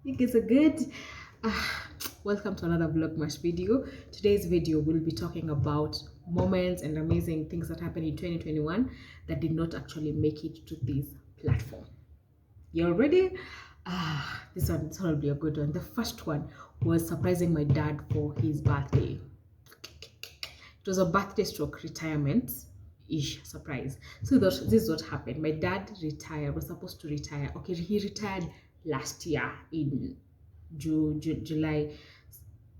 think it's a good welcome to another Vlogmas video. Today's video will be talking about moments and amazing things that happened in 2021 that did not actually make it to this platform. You ready? This one will be a good one. The first one was surprising my dad for his birthday. It was a birthday stroke retirement ish surprise. So this is what happened. My dad was supposed to retire. Okay, he retired last year in July.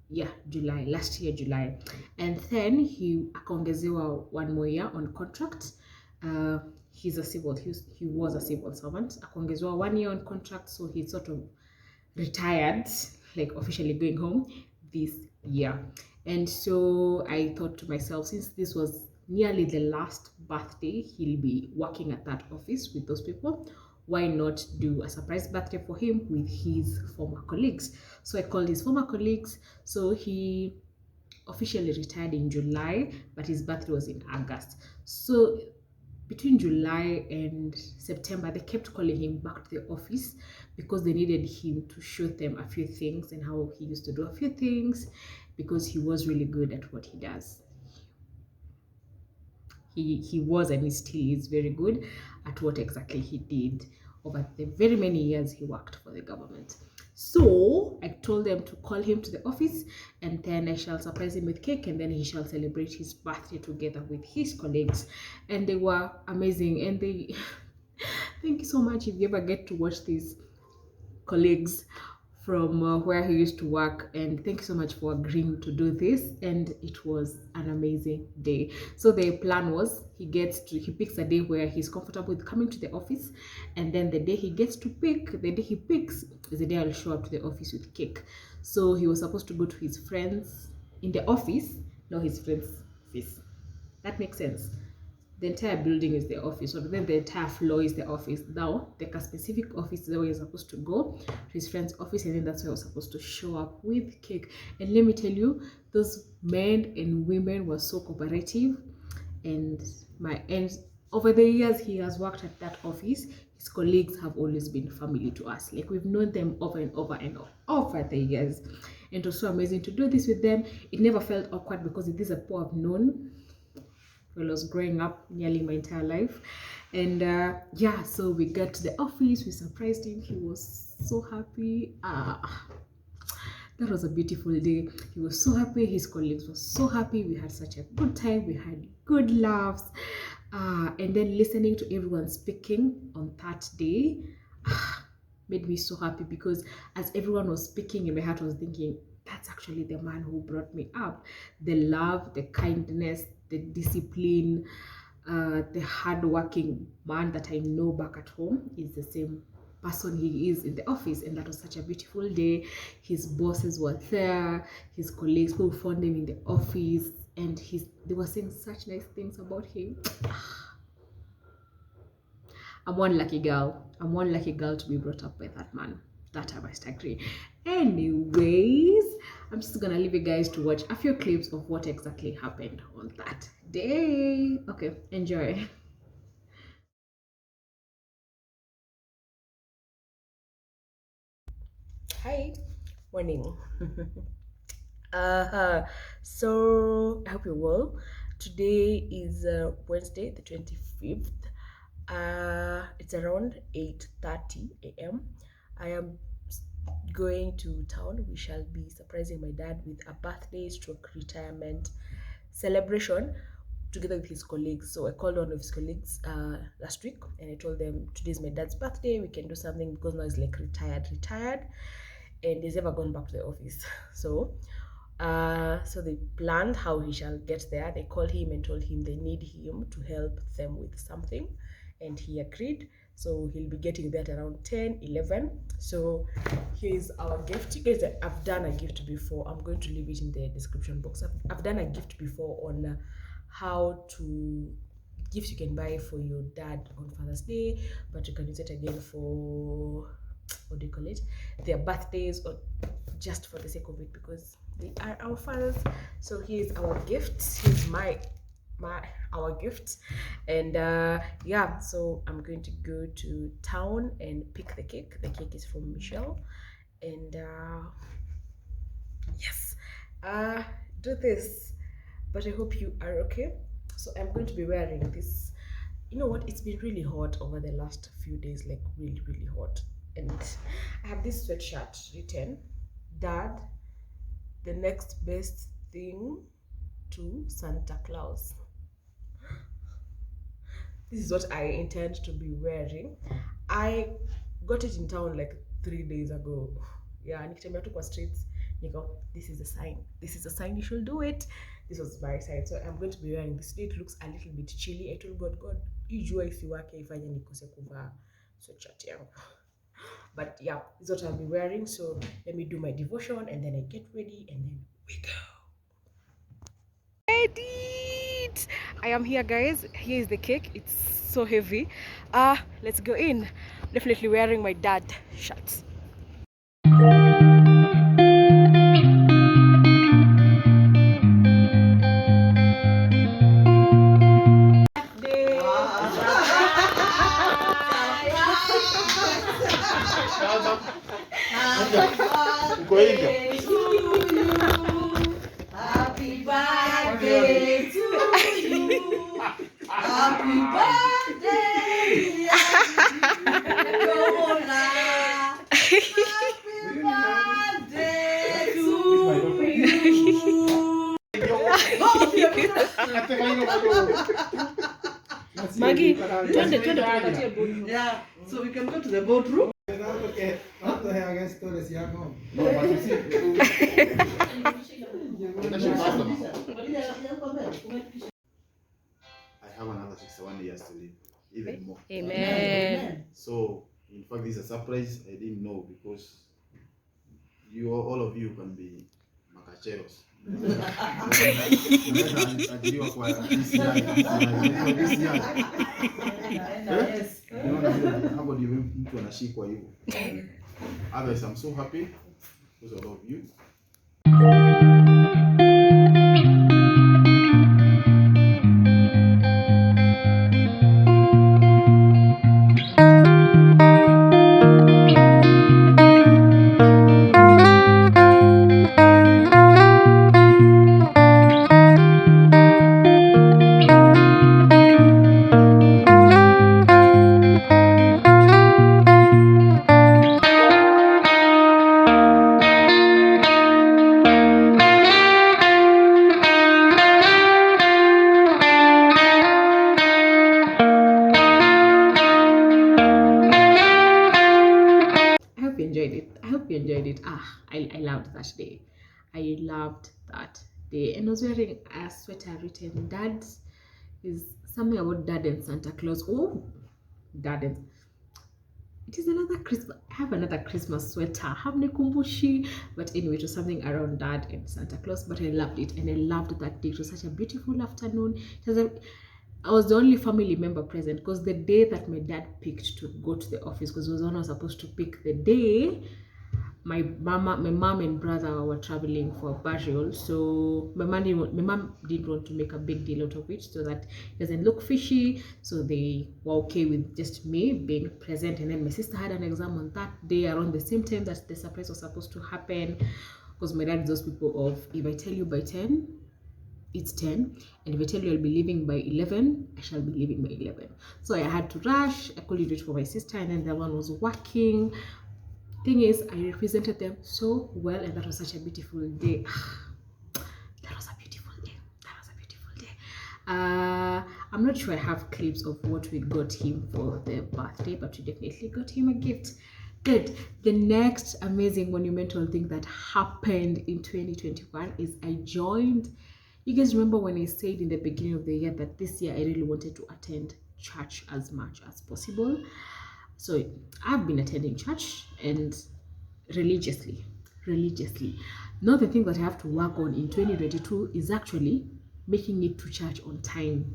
Yeah, July, last year July. And then he akaongezewa 1 more year on contract. He was a civil servant. Akaongezewa 1 year on contract, so he sort of retired, like officially going home this year. And so I thought to myself, since this was nearly the last birthday he'll be working at that office with those people, why not do a surprise birthday for him with his former colleagues? So I called his former colleagues. So he officially retired in July, but his birthday was in August. So between July and September, they kept calling him back to the office because they needed him to show them a few things and how he used to do a few things, because he was really good at what he does. He was and he still is very good at what exactly he did over the very many years he worked for the government. So I told them to call him to the office, and then I shall surprise him with cake, and then he shall celebrate his birthday together with his colleagues. And they were amazing, and they thank you so much if you ever get to watch these colleagues from where he used to work, and thank you so much for agreeing to do this. And it was an amazing day. So the plan was he picks a day where he's comfortable with coming to the office, and then the day he picks is the day I'll show up to the office with cake. So he was supposed to go to his friends in the office, not his friend's office. That makes sense. The entire building is the office, or then the entire floor is the office. Now, like a specific office is where you're supposed to go, to his friend's office, and then that's where I was supposed to show up with cake. And let me tell you, those men and women were so cooperative. And over the years he has worked at that office, his colleagues have always been family to us. Like, we've known them over and over and over the years. And it was so amazing to do this with them. It never felt awkward because these are people I've known I was growing up nearly my entire life. And yeah, so we got to the office, we surprised him, he was so happy. That was a beautiful day. He was so happy, his colleagues were so happy, we had such a good time, we had good laughs, and then listening to everyone speaking on that day made me so happy, because as everyone was speaking, in my heart was thinking, that's actually the man who brought me up. The love, the kindness, the discipline, the hardworking man that I know back at home is the same person he is in the office. And that was such a beautiful day. His bosses were there, his colleagues who found him in the office, and they were saying such nice things about him. I'm one lucky girl to be brought up by that man. That I must agree. Anyways, I'm just gonna leave you guys to watch a few clips of what exactly happened on that day. Okay, enjoy. Hi, morning. So I hope you're well. Today is Wednesday, the 25th. It's around 8:30 a.m. I am going to town. We shall be surprising my dad with a birthday stroke retirement celebration together with his colleagues. So I called one of his colleagues last week, and I told them today's my dad's birthday. We can do something, because now he's like retired, and he's never gone back to the office. So they planned how he shall get there. They called him and told him they need him to help them with something, and he agreed. So he'll be getting that around 10-11. So here's our gift. You guys, I've done a gift before. I'm going to leave it in the description box. I've done a gift before on how to gifts you can buy for your dad on Father's Day, but you can use it again for, what do you call it, their birthdays, or just for the sake of it, because they are our fathers. So here's our gift. Here's our gift. And yeah, so I'm going to go to town and pick the cake. The cake is from Michelle, and yes, do this. But I hope you are okay. So I'm going to be wearing this. You know what? It's been really hot over the last few days, like really, really hot. And I have this sweatshirt written, Dad, the next best thing to Santa Claus. This is what I intend to be wearing. I got it in town like 3 days ago. Yeah, nikitembea tu kwa streets, niko, this is a sign. This is a sign you should do it. This was my sign. So I'm going to be wearing this. It looks a little bit chilly. I told God, hii jua isiwake ifanye nikose kuvaa sweatshirt yangu. But yeah, this is what I'll be wearing. So let me do my devotion and then I get ready and then we go. Edit! I am here, guys. Here is the cake. It's so heavy. Let's go in. Definitely wearing my dad shirt. Happy birthday to you. Happy birthday. Happy birthday to you. Maggie, Yeah, so we can go to the boardroom. I have another 61 years to live, even more. Amen. So, in fact, this is a surprise. I didn't know because you all of you can be macacheros. Mtu anashikwa hivyo. Others, I'm so happy because I love you. I loved that day. I loved that day. And I was wearing a sweater written Dad is something about Dad and Santa Claus. Oh, Dad and it is another Christmas. I have another Christmas sweater. Hamnekumbushi. But anyway, it was something around Dad and Santa Claus. But I loved it, and I loved that day. It was such a beautiful afternoon. I was the only family member present because the day that my dad picked to go to the office, because he was only supposed to pick the day, my mom and brother were traveling for burial, so my mom didn't want to make a big deal out of it so that it doesn't look fishy. So they were okay with just me being present, and then my sister had an exam on that day around the same time that the surprise was supposed to happen, because my dad is those people of, if I tell you by 10, it's 10, and if I tell you I'll be leaving by 11, I shall be leaving by 11. So I had to rush. I couldn't do it for my sister, and then the one was working. Thing is, I represented them so well, and that was such a beautiful day. That was a beautiful day. I'm not sure I have clips of what we got him for the birthday, but we definitely got him a gift. Good. The next amazing monumental thing that happened in 2021 is I joined. You guys remember when I said in the beginning of the year that this year I really wanted to attend church as much as possible. So I've been attending church, and religiously. Now the thing that I have to work on in 2022 is actually making it to church on time.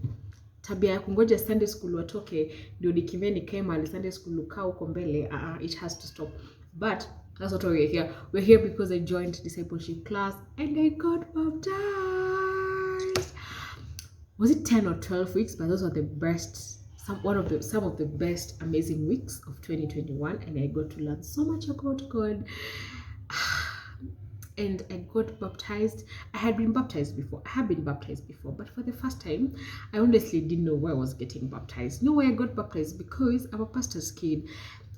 Tabia ya kungoja Sunday school watoke ndio nikimea nikae mahali Sunday school ukaa huko mbele, it has to stop. But that's what we're here. We're here because I joined discipleship class and I got baptized. Was it 10 or 12 weeks? But those were the best some of the best amazing weeks of 2021, and I got to learn so much about God. And I got baptized. I have been baptized before, but for the first time, I honestly didn't know where I was getting baptized. No way I got baptized, because I'm a pastor's kid,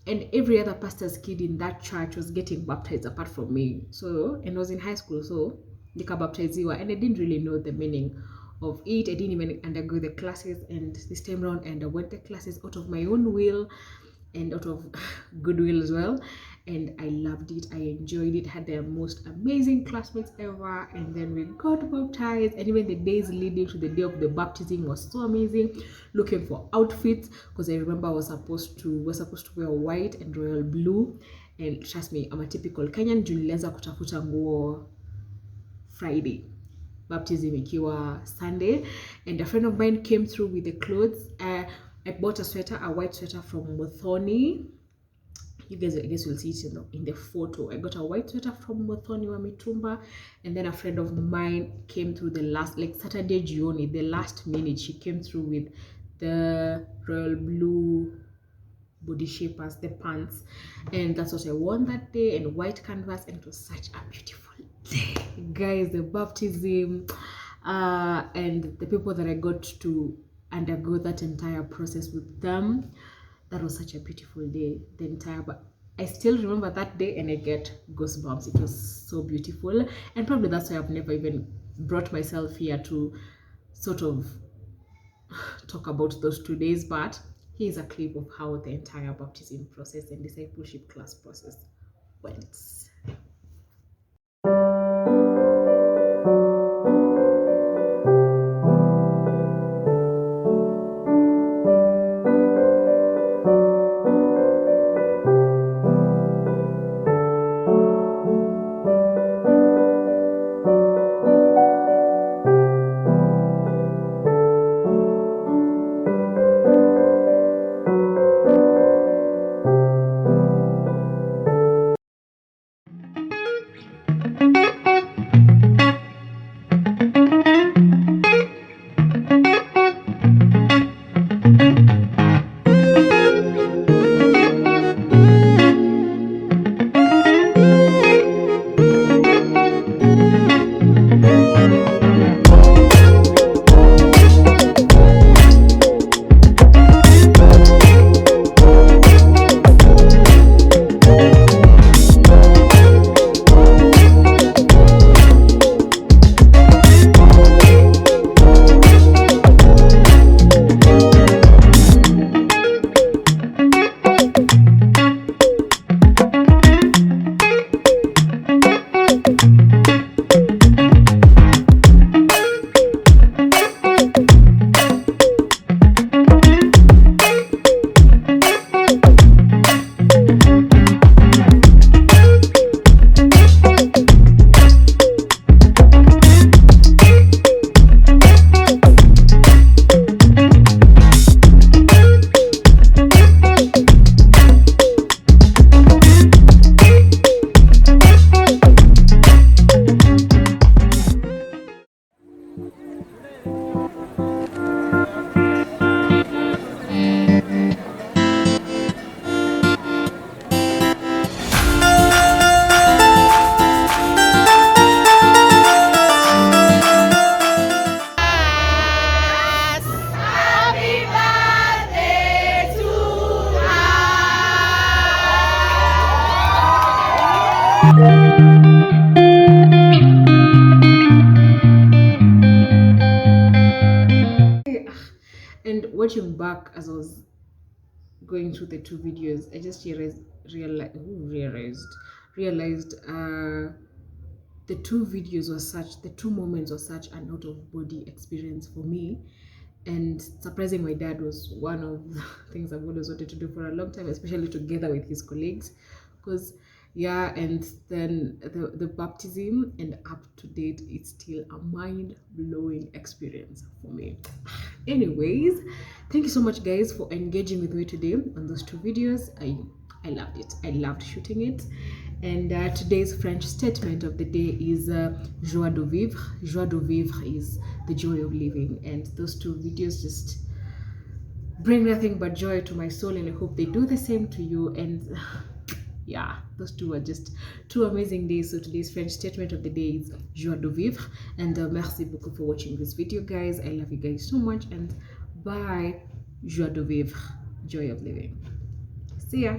and every other pastor's kid in that church was getting baptized apart from me. So, and I was in high school, so nikabaptiziwa, and I didn't really know the meaning of it. I didn't even undergo the classes, and this time around I underwent the classes out of my own will and out of goodwill as well, and I loved it. I enjoyed it, had the most amazing classmates ever, and then we got baptized, and even the days leading to the day of the baptism was so amazing. Looking for outfits, because I remember we're supposed to wear white and royal blue, and trust me, I'm a typical Kenyan. Nilianza kutafuta nguo Friday, baptism ikiwa Sunday, and a friend of mine came through with the clothes. I bought a white sweater from Muthoni. You guys, I guess you'll see it in the photo. I got a white sweater from Muthoni wa Mitumba, and then a friend of mine came through the last, like Saturday Gioni, the last minute. She came through with the royal blue body shapers, the pants, and that's what I wore that day, and white canvas, and it was such a beautiful day, guys. The baptism, and the people that I got to undergo that entire process with them, that was such a beautiful day. But I still remember that day, and I get goosebumps. It was so beautiful, and probably that's why I've never even brought myself here to sort of talk about those 2 days. But here's a clip of how the entire baptism process and discipleship class process went. And watching back as I was going through the 2 videos, I just realized the 2 videos were the 2 moments were such an out of body experience for me. And surprising my dad was one of the things I've always wanted to do for a long time, especially together with his colleagues, because and then the baptism and up to date, it's still a mind-blowing experience for me. Anyways, thank you so much, guys, for engaging with me today on those 2 videos. I loved it. I loved shooting it. And today's French statement of the day is joie de vivre. Joie de vivre is the joy of living, and those 2 videos just bring nothing but joy to my soul, and I hope they do the same to you. And yeah, those two are just two amazing days. So today's French statement of the day is joie de vivre, and merci beaucoup for watching this video, guys. I love you guys so much, and bye. Joie de vivre, joy of living. See ya.